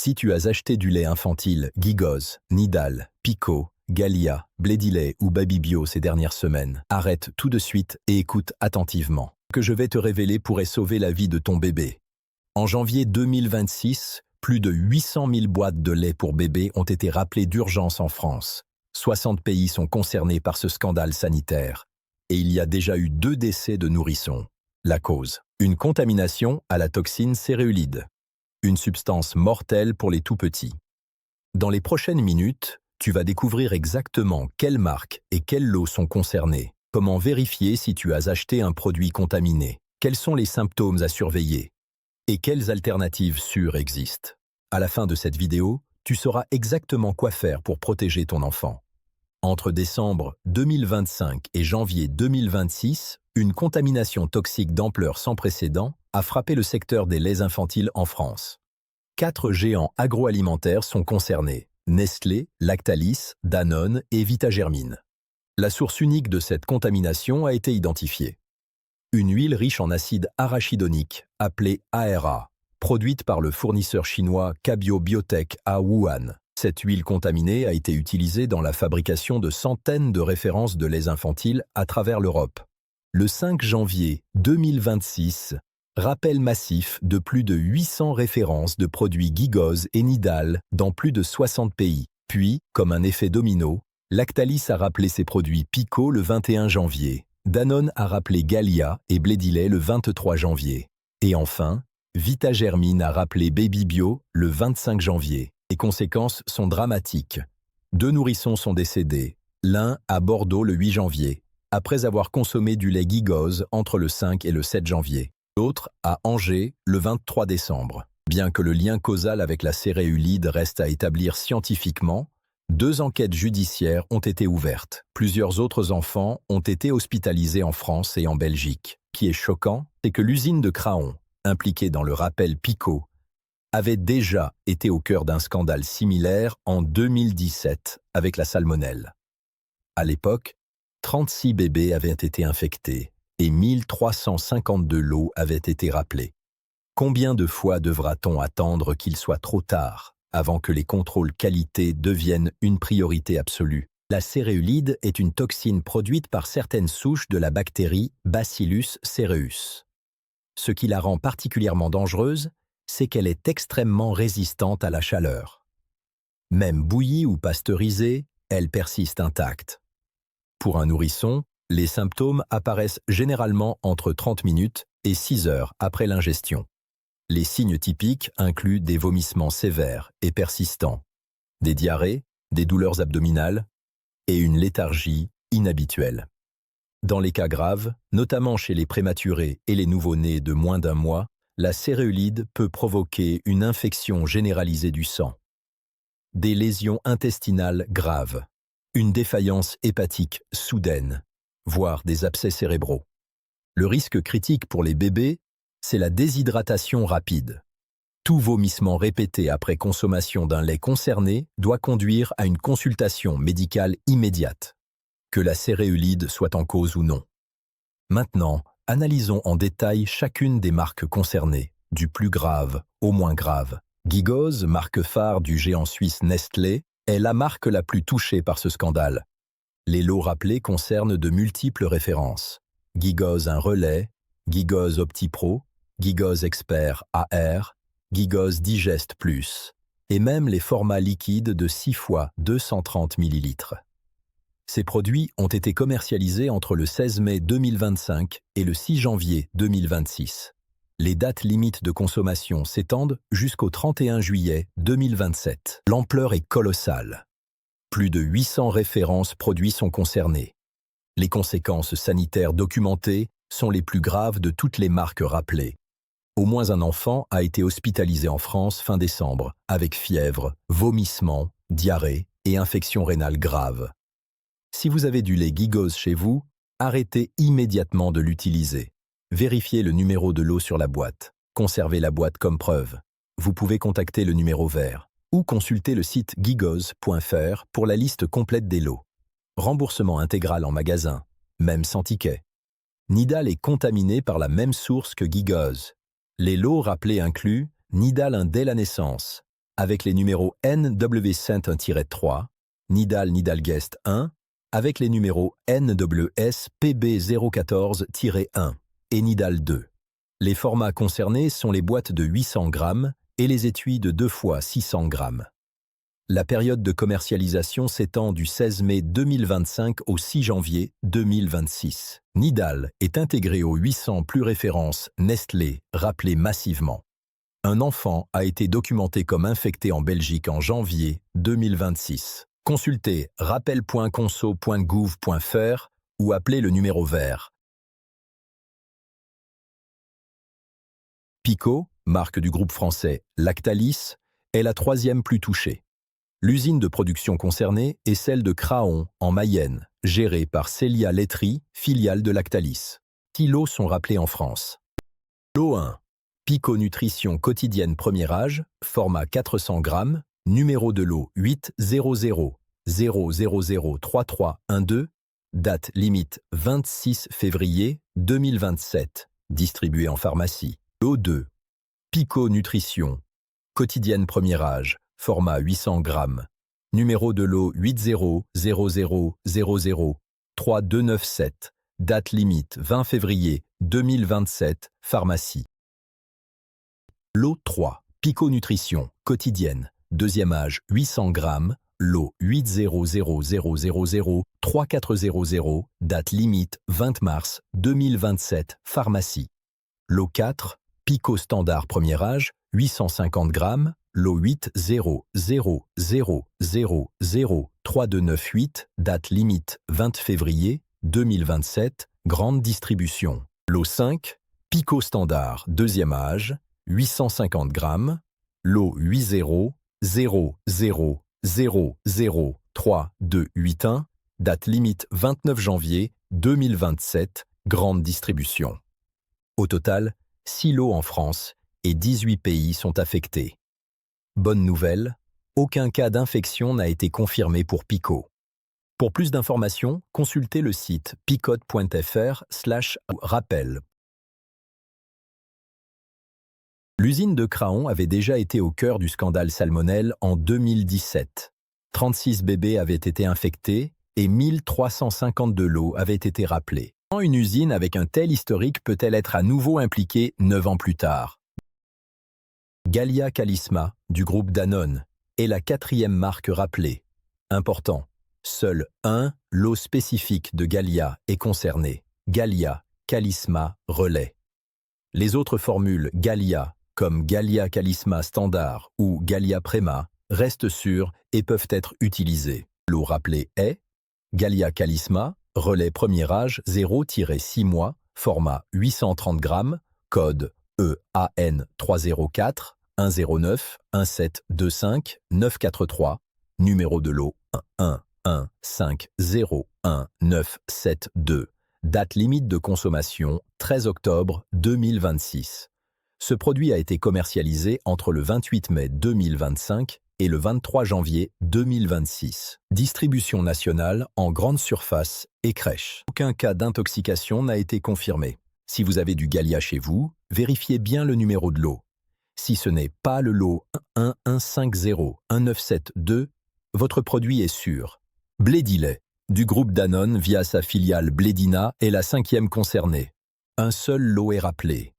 Si tu as acheté du lait infantile Gigoz, Nidal, Pico, Gallia, Blédilet ou Babybio ces dernières semaines, arrête tout de suite et écoute attentivement. Ce que je vais te révéler pourrait sauver la vie de ton bébé. En janvier 2026, plus de 800 000 boîtes de lait pour bébé ont été rappelées d'urgence en France. 60 pays sont concernés par ce scandale sanitaire. Et il y a déjà eu 2 décès de nourrissons. La cause, une contamination à la toxine céréulide, une substance mortelle pour les tout-petits. Dans les prochaines minutes, tu vas découvrir exactement quelles marques et quels lots sont concernés, comment vérifier si tu as acheté un produit contaminé, quels sont les symptômes à surveiller et quelles alternatives sûres existent. À la fin de cette vidéo, tu sauras exactement quoi faire pour protéger ton enfant. Entre décembre 2025 et janvier 2026, une contamination toxique d'ampleur sans précédent a frappé le secteur des laits infantiles en France. 4 géants agroalimentaires sont concernés: Nestlé, Lactalis, Danone et Vitagermine. La source unique de cette contamination a été identifiée. Une huile riche en acide arachidonique, appelée ARA, produite par le fournisseur chinois Cabio Biotech à Wuhan. Cette huile contaminée a été utilisée dans la fabrication de centaines de références de laits infantiles à travers l'Europe. Le 5 janvier 2026, rappel massif de plus de 800 références de produits Gigoz et Nidal dans plus de 60 pays. Puis, comme un effet domino, Lactalis a rappelé ses produits Pico le 21 janvier, Danone a rappelé Gallia et Blédilet le 23 janvier. Et enfin, Vitagermine a rappelé Babybio le 25 janvier. Les conséquences sont dramatiques. 2 nourrissons sont décédés, l'un à Bordeaux le 8 janvier, après avoir consommé du lait Gigoz entre le 5 et le 7 janvier. L'autre à Angers le 23 décembre. Bien que le lien causal avec la céréulide reste à établir scientifiquement, 2 enquêtes judiciaires ont été ouvertes. Plusieurs autres enfants ont été hospitalisés en France et en Belgique. Ce qui est choquant, c'est que l'usine de Craon, impliquée dans le rappel Pico, avait déjà été au cœur d'un scandale similaire en 2017 avec la salmonelle. À l'époque, 36 bébés avaient été infectés et 1352 lots avaient été rappelés. Combien de fois devra-t-on attendre qu'il soit trop tard avant que les contrôles qualité deviennent une priorité absolue? La céréulide est une toxine produite par certaines souches de la bactérie Bacillus cereus. Ce qui la rend particulièrement dangereuse, c'est qu'elle est extrêmement résistante à la chaleur. Même bouillie ou pasteurisée, elle persiste intacte. Pour un nourrisson, les symptômes apparaissent généralement entre 30 minutes et 6 heures après l'ingestion. Les signes typiques incluent des vomissements sévères et persistants, des diarrhées, des douleurs abdominales et une léthargie inhabituelle. Dans les cas graves, notamment chez les prématurés et les nouveau-nés de moins d'1 mois, la céréulide peut provoquer une infection généralisée du sang, des lésions intestinales graves, une défaillance hépatique soudaine, voire des abcès cérébraux. Le risque critique pour les bébés, c'est la déshydratation rapide. Tout vomissement répété après consommation d'un lait concerné doit conduire à une consultation médicale immédiate, que la céréulide soit en cause ou non. Maintenant, analysons en détail chacune des marques concernées, du plus grave au moins grave. Gigoz, marque phare du géant suisse Nestlé, est la marque la plus touchée par ce scandale. Les lots rappelés concernent de multiples références. Gigoz un relais, Gigoz OptiPro, Gigoz Expert AR, Gigoz Digest Plus, et même les formats liquides de 6 fois 230 ml. Ces produits ont été commercialisés entre le 16 mai 2025 et le 6 janvier 2026. Les dates limites de consommation s'étendent jusqu'au 31 juillet 2027. L'ampleur est colossale. Plus de 800 références produits sont concernées. Les conséquences sanitaires documentées sont les plus graves de toutes les marques rappelées. Au moins un enfant a été hospitalisé en France fin décembre, avec fièvre, vomissements, diarrhée et infection rénale grave. Si vous avez du lait Gigoz chez vous, arrêtez immédiatement de l'utiliser. Vérifiez le numéro de lot sur la boîte. Conservez la boîte comme preuve. Vous pouvez contacter le numéro vert ou consulter le site gigoz.fr pour la liste complète des lots. Remboursement intégral en magasin, même sans ticket. Nidal est contaminé par la même source que Gigoz. Les lots rappelés incluent Nidal 1 dès la naissance, avec les numéros NW101-3, Nidal Nidalguest 1, avec les numéros NWS PB014-1 et Nidal 2. Les formats concernés sont les boîtes de 800 grammes et les étuis de 2 fois 600 grammes. La période de commercialisation s'étend du 16 mai 2025 au 6 janvier 2026. Nidal est intégré aux 800 plus références Nestlé rappelées massivement. Un enfant a été documenté comme infecté en Belgique en janvier 2026. Consultez rappel.conso.gouv.fr ou appelez le numéro vert. Pico, marque du groupe français Lactalis, est la 3e plus touchée. L'usine de production concernée est celle de Craon, en Mayenne, gérée par Célia Laiterie, filiale de Lactalis. 6 lots sont rappelés en France. Lot 1. Pico Nutrition quotidienne premier âge, format 400 grammes, numéro de lot 800003312, date limite 26 février 2027, distribué en pharmacie. Lot 2. Pico Nutrition quotidienne premier âge, format 800 grammes, numéro de lot 80000003297, date limite 20 février 2027, pharmacie. Lot 3. Pico Nutrition quotidienne, deuxième âge 800 grammes, lot 80000003400, date limite 20 mars 2027, pharmacie. Lot 4. Pico Standard premier âge, 850 grammes, lot 800000328, date limite 20 février 2027, grande distribution. Lot 5. Pico Standard deuxième âge, 850 grammes, lot 800000328, date limite 29 janvier 2027, grande distribution. Au total, 6 lots en France et 18 pays sont affectés. Bonne nouvelle, aucun cas d'infection n'a été confirmé pour Pico. Pour plus d'informations, consultez le site picot.fr/rappel. L'usine de Craon avait déjà été au cœur du scandale salmonelle en 2017. 36 bébés avaient été infectés et 1352 lots avaient été rappelés. Comment une usine avec un tel historique peut-elle être à nouveau impliquée 9 ans plus tard? Gallia Calisma, du groupe Danone, est la 4e marque rappelée. Important, seul un lot spécifique de Gallia est concerné, Gallia Calisma Relais. Les autres formules Gallia, comme Gallia Calisma Standard ou Gallia Prema, restent sûres et peuvent être utilisées. Lot rappelé est Gallia Calisma, relais premier âge 0-6 mois, format 830 grammes, code EAN 304 109 1725 943, numéro de lot 111501972, date limite de consommation 13 octobre 2026. Ce produit a été commercialisé entre le 28 mai 2025 et le 23 janvier 2026. Distribution nationale en grande surface et crèche. Aucun cas d'intoxication n'a été confirmé. Si vous avez du Gallia chez vous, vérifiez bien le numéro de lot. Si ce n'est pas le lot 1150197-2, votre produit est sûr. Blédilet, du groupe Danone via sa filiale Blédina, est la 5e concernée. Un seul lot est rappelé.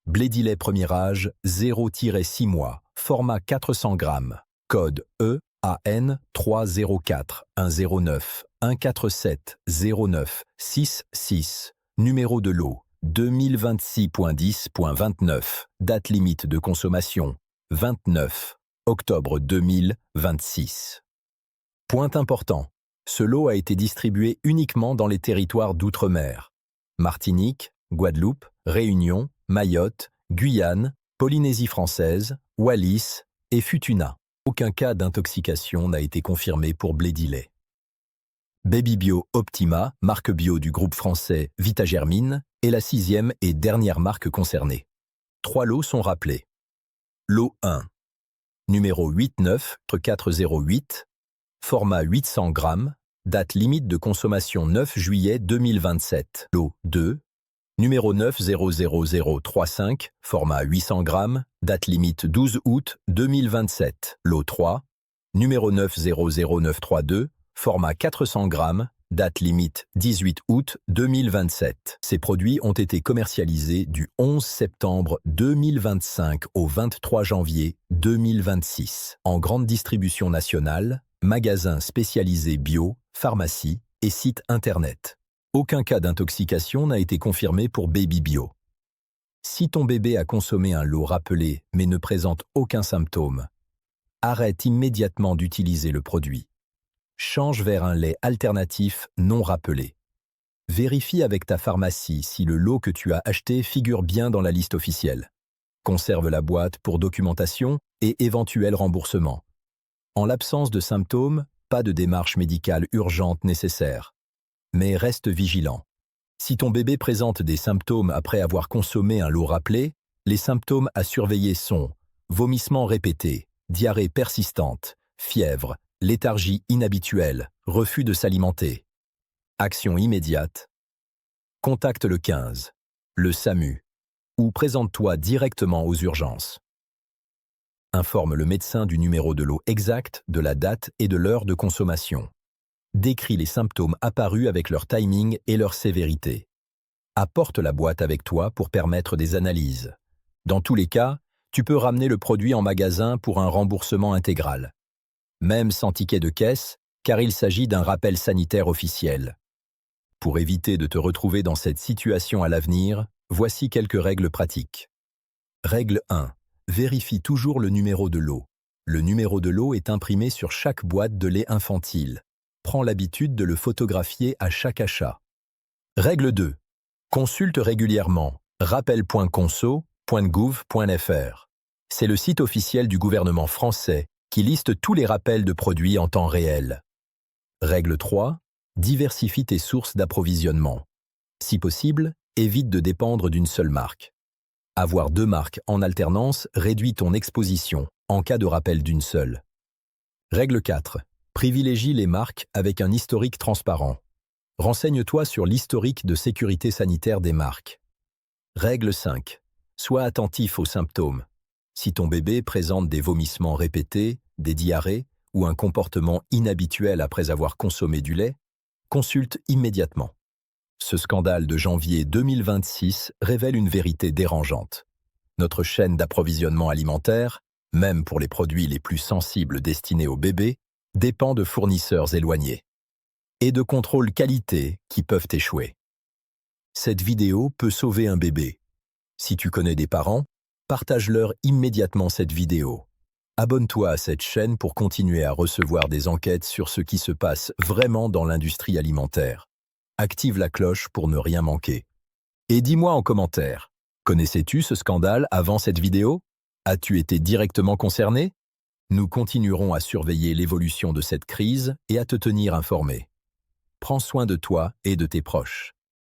Blédilet premier âge 0-6 mois, format 400 grammes, code EAN 304 109 147 09 66, numéro de lot 2026.10.29, date limite de consommation 29 octobre 2026. Point important, ce lot a été distribué uniquement dans les territoires d'outre-mer: Martinique, Guadeloupe, Réunion, Mayotte, Guyane, Polynésie française, Wallis et Futuna. Aucun cas d'intoxication n'a été confirmé pour Blédilet. Baby Bio Optima, marque bio du groupe français Vitagermine, est la 6e et dernière marque concernée. 3 lots sont rappelés. Lot 1. Numéro 89408, format 800 grammes, date limite de consommation 9 juillet 2027. Lot 2. Numéro 900035, format 800 grammes, date limite 12 août 2027, lot 3. Numéro 900932, format 400 grammes, date limite 18 août 2027. Ces produits ont été commercialisés du 11 septembre 2025 au 23 janvier 2026 en grande distribution nationale, magasins spécialisés bio, pharmacie et sites internet. Aucun cas d'intoxication n'a été confirmé pour Baby Bio. Si ton bébé a consommé un lot rappelé mais ne présente aucun symptôme, arrête immédiatement d'utiliser le produit. Change vers un lait alternatif non rappelé. Vérifie avec ta pharmacie si le lot que tu as acheté figure bien dans la liste officielle. Conserve la boîte pour documentation et éventuel remboursement. En l'absence de symptômes, pas de démarche médicale urgente nécessaire. Mais reste vigilant. Si ton bébé présente des symptômes après avoir consommé un lot rappelé, les symptômes à surveiller sont vomissements répétés, diarrhée persistante, fièvre, léthargie inhabituelle, refus de s'alimenter. Action immédiate. Contacte le 15, le SAMU, ou présente-toi directement aux urgences. Informe le médecin du numéro de lot exact, de la date et de l'heure de consommation. Décris les symptômes apparus avec leur timing et leur sévérité. Apporte la boîte avec toi pour permettre des analyses. Dans tous les cas, tu peux ramener le produit en magasin pour un remboursement intégral. Même sans ticket de caisse, car il s'agit d'un rappel sanitaire officiel. Pour éviter de te retrouver dans cette situation à l'avenir, voici quelques règles pratiques. Règle 1. Vérifie toujours le numéro de lot. Le numéro de lot est imprimé sur chaque boîte de lait infantile. Prends l'habitude de le photographier à chaque achat. Règle 2. Consulte régulièrement rappel.conso.gouv.fr. C'est le site officiel du gouvernement français qui liste tous les rappels de produits en temps réel. Règle 3. Diversifie tes sources d'approvisionnement. Si possible, évite de dépendre d'une seule marque. Avoir 2 marques en alternance réduit ton exposition en cas de rappel d'une seule. Règle 4. Privilégie les marques avec un historique transparent. Renseigne-toi sur l'historique de sécurité sanitaire des marques. Règle 5. Sois attentif aux symptômes. Si ton bébé présente des vomissements répétés, des diarrhées ou un comportement inhabituel après avoir consommé du lait, consulte immédiatement. Ce scandale de janvier 2026 révèle une vérité dérangeante. Notre chaîne d'approvisionnement alimentaire, même pour les produits les plus sensibles destinés aux bébés, dépend de fournisseurs éloignés et de contrôles qualité qui peuvent échouer. Cette vidéo peut sauver un bébé. Si tu connais des parents, partage-leur immédiatement cette vidéo. Abonne-toi à cette chaîne pour continuer à recevoir des enquêtes sur ce qui se passe vraiment dans l'industrie alimentaire. Active la cloche pour ne rien manquer. Et dis-moi en commentaire, connaissais-tu ce scandale avant cette vidéo? As-tu été directement concerné? Nous continuerons à surveiller l'évolution de cette crise et à te tenir informé. Prends soin de toi et de tes proches.